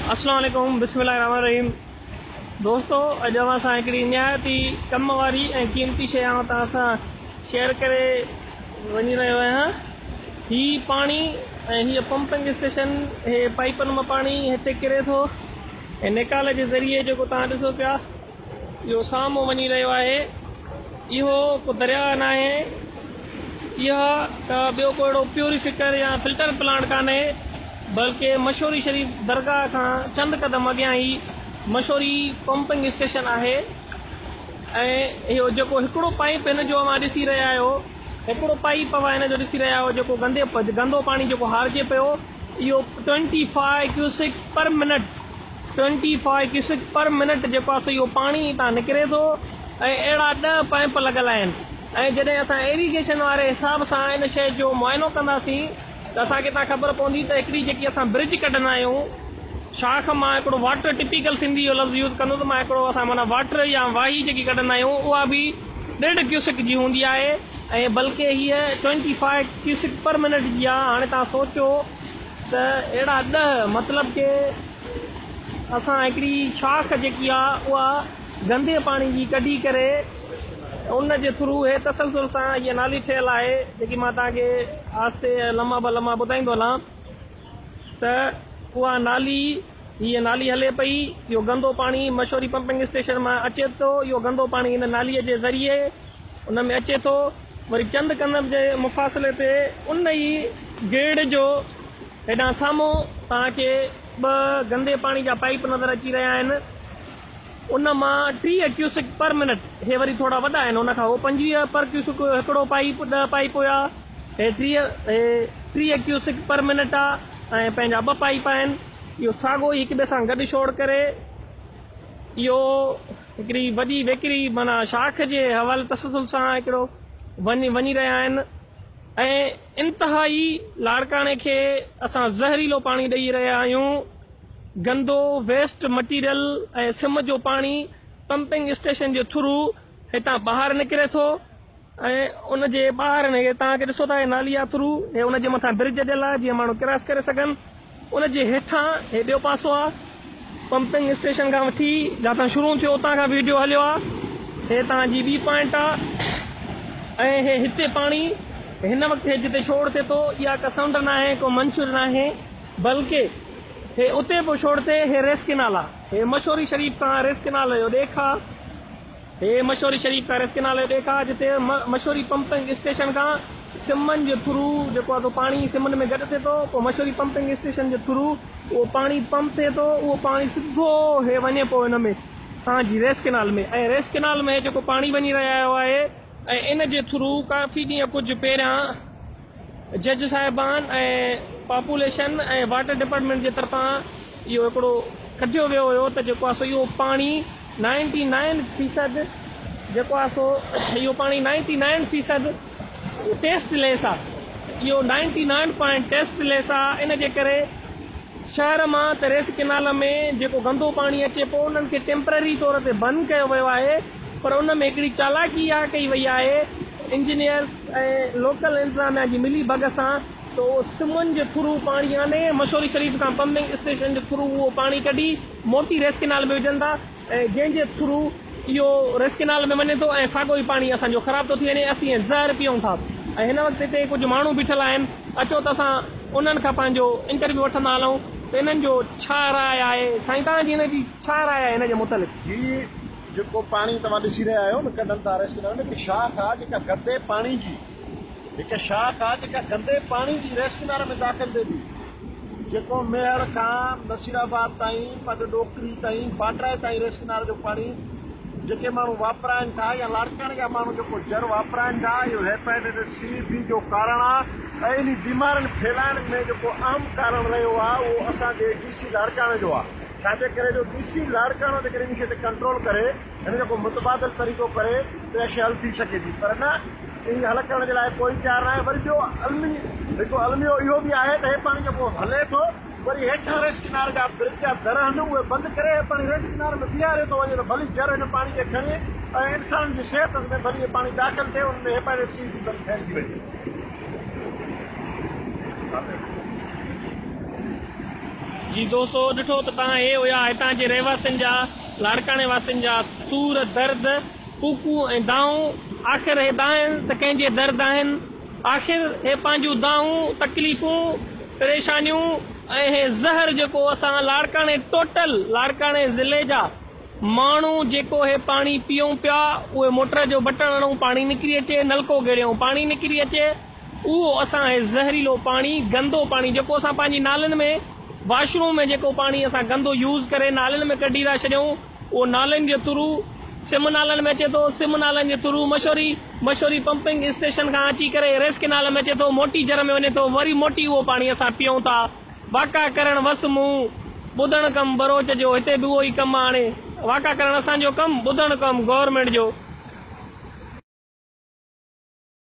अस्सलाम वालेकुम, बिस्मिल्लाहिर्रहमानिर्रहीम। दोस्तों, अॼु असां हिकिड़ी निहायत ई कम वारी ऐं क़ीमती शइ तव्हां सां शेयर करे वञी रहियो आहियां। हीअ पाणी ऐं हीअ पंपिंग स्टेशन, हे पाइपनि मां पाणी हिते किरे थो ऐं निकाल जे ज़रिए जेको तव्हां ॾिसो पिया, इहो साम्हूं वञी रहियो आहे। इहो को दरिया न आहे, इहा का ॿियो को अहिड़ो प्यूरिफिकर या फिल्टर प्लांट कान्हे, बल्कि मशहूरी शरीफ़ दरगाह खां चंद क़दम अॻियां ई मशहूरी पंपिंग स्टेशन आहे। ऐं इहो जेको हिकिड़ो पाइप हिन जो मां ॾिसी रहिया आहियो, हिकिड़ो पाइप हिन जो ॾिसी रहिया आहियो जेको गंदो पाणी जेको हारिजे पियो, इहो 25 क्यूसिक पर मिनट 25 क्यूसिक पर मिनट जेको आहे इहो पाणी हितां निकिरे थो ऐं अहिड़ा 10 पाइप लॻल आहिनि। ऐं जॾहिं असां एरीगेशन वारे हिसाब सां इन शइ जो मुआइनो कंदासीं त असांखे तव्हां ख़बर पवंदी त हिकिड़ी जेकी असां ब्रिज कढंदा आहियूं, शाख मां हिकिड़ो वाटर, टिपिकल सिंधी जो लफ़्ज़ यूज़ कंदो त मां हिकिड़ो असां माना वाटर या वाही जेकी कढंदा आहियूं उहा बि 1.5 क्यूसिक जी हूंदी आहे ऐं बल्कि हीअ 25 क्यूसिक पर मिनट जी आहे। हाणे तव्हां सोचियो त अहिड़ा 10 मतिलबु कि असां हिकिड़ी शाख जेकी आहे उहा गंदे पाणी जी कढी करे उन जे थ्रू हे तसलसल सां इहा नाली ठहियलु आहे, जेकी मां तव्हांखे आस्ते लम्हा ब लम्हा ॿुधाईंदो हलां त उहा नाली, हीअ नाली हले पई। इहो गंदो पाणी मशहूरी पंपिंग स्टेशन मां अचे थो। इहो गंदो पाणी हिन नालीअ जे ज़रिए उन में अचे थो। वरी चंद कदम जे मुफ़ासिले ते उन ई गेड़ जो हेॾां साम्हूं तव्हांखे 2 गंदे पाणी जा पाइप नज़र अची रहिया आहिनि। उन मां 30 क्यूसिक पर मिनट, हे वरी थोरा वॾा आहिनि, उन खां उहो 25 पर क्यूसिक हिकिड़ो पाइप, 10 पाइप हुया, हे 30 क्यूसिक पर मिनट आहे ऐं पंहिंजा 2 पाइप आहिनि। इहो साॻियो ई हिक ॿिए सां गॾु छोड़ करे इहो हिकिड़ी वॾी वेकिरी माना शाख जे हवाले तसलसल सां हिकिड़ो वञी रहिया आहिनि ऐं इंतिहाई लाड़काणे खे असां ज़हरीलो पाणी ॾेई रहिया आहियूं। गंदो वेस्ट मटीरियल ऐं सिम जो पाणी पंपिंग स्टेशन जे थ्रू हितां ॿाहिरि निकिरे थो ऐं उन जे ॿाहिरि तव्हांखे ॾिसो था नाली आहे थ्रू, हे उन जे मथां ब्रिज ॾियल आहे जीअं माण्हू क्रॉस करे सघनि। उन जे हेठां हे ॿियो पासो आहे पंपिंग स्टेशन खां वठी जितां शुरू थियो उतां खां वीडियो हलियो आहे, हे तव्हांजी ॿी पॉइंट आहे ऐं हे हिते पाणी हिन वक़्तु जिते छोड़ थिए थो, इहा का समुंड न आहे, को मंशूर न आहे, बल्कि हे उते पोइ छोड़ते हे रेस किनाल आहे। हे मशहूरी शरीफ़ खां रेस किनाल जो ॾेख आहे, हे मशहूरी शरीफ़ खां रेस किनाल जो ॾेख आहे, जिते मशहूरी पंपिंग स्टेशन खां सिमनि जे थ्रू जेको आहे पाणी सिमनि में गॾु थिए थो, पोइ मशहूरी पंपिंग स्टेशन जे थ्रू उहो पाणी पंप थिए थो, उहो पाणी सिधो हे वञे पोइ हिन में तव्हांजी रेस किनाल में। ऐं रेस किनाल में जेको पाणी वञी रहियो आहे ऐं इन जे थ्रू काफ़ी ॾींहं कुझु पहिरियां जज साहिबान ऐं पॉपुलेशन ऐं वाटर डिपार्टमेंट जे तरफ़ां इहो हिकिड़ो कढियो वियो हुयो त जेको आहे सो इहो पाणी 99% जेको आहे सो इहो पाणी 99% टेस्टलेस आहे। इहो 99 टेस्टलेस आहे। इन जे करे शहर मां त रेस किनाल में जेको गंदो पाणी अचे पोइ उन्हनि खे टेम्पररी तौर ते बंदि कयो वियो आहे, पर उन में हिकिड़ी चालाकी इहा कई वई आहे इंजीनियर ऐं लोकल इंतज़ामिया जी मिली भग सां, तो सिमुनि जे थ्रू पाणी आने मशहूरी शरीफ़ खां पंपिंग स्टेशन जे थ्रू उहो पाणी कढी मोटी रेस किनाल में विझंदा ऐं जंहिंजे थ्रू इहो रेस किनाल में वञे थो ऐं साॻियो ई पाणी असांजो ख़राबु थो थी वञे, असीं ज़हर पियूं था। ऐं हिन वक़्तु हिते कुझु माण्हू बीठल आहिनि, अचो त असां उन्हनि खां पंहिंजो इंटरव्यू वठंदा हलूं त इन्हनि जो छा राय आहे। साईं, तव्हांजी हिन जी छा राय आहे हिन जे मुतालिक़? हीअ जेको पाणी तव्हां ॾिसी रहिया आहियो न कढनि था रेस किनाल में, हिकु शाख आहे जेका गंदे पाणी जी, हिकु शाख आहे जेका गंदे पाणी जी रेस किनारे में दाख़िल थिए थी, जेको मेहर खां नसीराबाद ताईं, पंहिंजो डोकरी ताईं, बाटराए ताईं रेस किनारे जो पाणी जेके माण्हू वापराइनि था या लाड़काणे जा माण्हू जेको जर वापराइनि था, इहो हेपेटाइटिस C, B जो कारण आहे ऐं इन बीमारियुनि फैलाइण में जेको आम कारण रहियो आहे उहो असांजे DC लाड़काणे जो आहे। छाजे करे जो DC लाड़काणो जेकॾहिं इन शइ ते कंट्रोल करे, हिन जेको मुतबादिल तरीक़ो करे त शइ हल थी सघे थी, पर न इन हल करण जे लाइ कोई तयारु न आहे। वरी ॿियो हिकु अलमियो इहो बि आहे त हे पाणी जेको हले थो वरी हेठां रेस किनारे जा ब्रिज जा दर आहिनि उहे बंदि करे पाणी रेस किनारे में बीहारे थो वञे, त भली जर हिन पाणी खे खणे ऐं इंसान जी सिहत में भली पाणी दाख़िल थिए, उन में हेपेटाइटिस C जी फैलिजी वञे। जी दोस्तों ॾिठो त तव्हां हे हुया हितां जे रहवासियुनि जा लाड़काणे वासियुनि जा सूर दर्द कूकू ऐं दाऊं आख़िर हे दाहिनि त कंहिंजे दर्द आहिनि आख़िर हे पंहिंजूं दाऊं तकलीफ़ूं परेशानियूं ऐं हे ज़हर जेको असां लाड़काणे टोटल लाड़काणे ज़िले जा माण्हू जेको हे पाणी पीऊं पिया उहे मोटर जो बटण हणूं पाणी निकिरी अचे नलको गेड़ियूं पाणी निकिरी अचे उहो असां हे ज़हरीलो पाणी गंदो पाणी जेको असां पंहिंजी नालनि में वॉशरूम में जेको पाणी असां गंदो यूज़ करे नालनि में कढी था छॾियूं उहो नालनि जे थ्रू सिम नालनि में अचे थो सिम नालनि जे थ्रू मशोरी पंपिंग स्टेशन खां अची करे रेस्क नाले में अचे थो मोटी जर में वञे थो वरी मोटी उहो पाणी असां पीऊं था वाका करणु वस मुंहुं ॿुधणु कमु बरोच जो हिते बि उहो ई कमु आहे हाणे वाका करणु असांजो कमु ॿुधणु कमु गवर्नमेंट जो